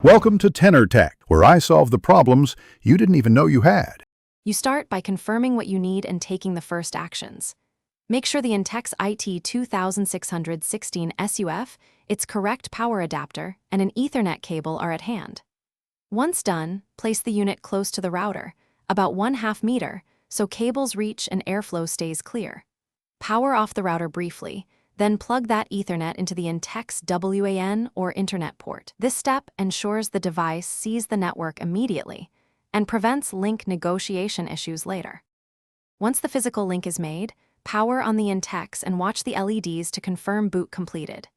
Welcome to Tenor Tech, where I solve the problems you didn't even know you had. You start by confirming what you need and taking the first actions. Make sure the Intex It 2616 SUF, its correct power adapter, and an Ethernet cable are at hand. Once done, place the unit close to the router, about 1/2 meter, so cables reach and airflow stays clear. Power off the router briefly, then plug that Ethernet into the Intex WAN or Internet port. This step ensures the device sees the network immediately and prevents link negotiation issues later. Once the physical link is made, power on the Intex and watch the LEDs to confirm boot completed.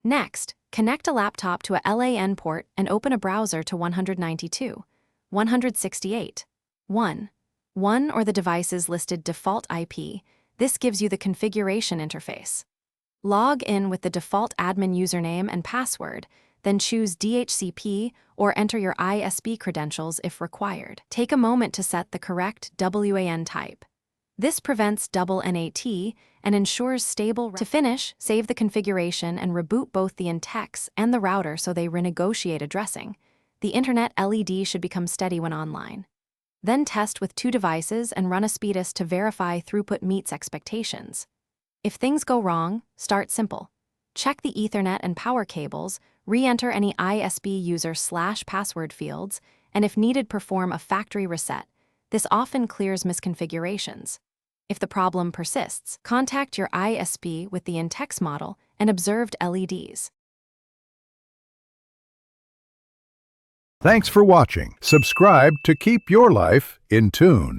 Next, connect a laptop to a LAN port and open a browser to 192.168.1.1 or the device's listed default IP. This gives you the configuration interface. Log in with the default admin username and password, then choose DHCP or enter your ISP credentials if required. Take a moment to set the correct WAN type. This prevents double NAT and ensures stable. To finish, save the configuration and reboot both the Intex and the router so they renegotiate addressing. The Internet LED should become steady when online. Then test with 2 devices and run a speed test to verify throughput meets expectations. If things go wrong, start simple. Check the Ethernet and power cables, re-enter any ISP user/password fields, and if needed, perform a factory reset. This often clears misconfigurations. If the problem persists, contact your ISP with the Intex model and observed LEDs. Thanks for watching. Subscribe to keep your life in tune.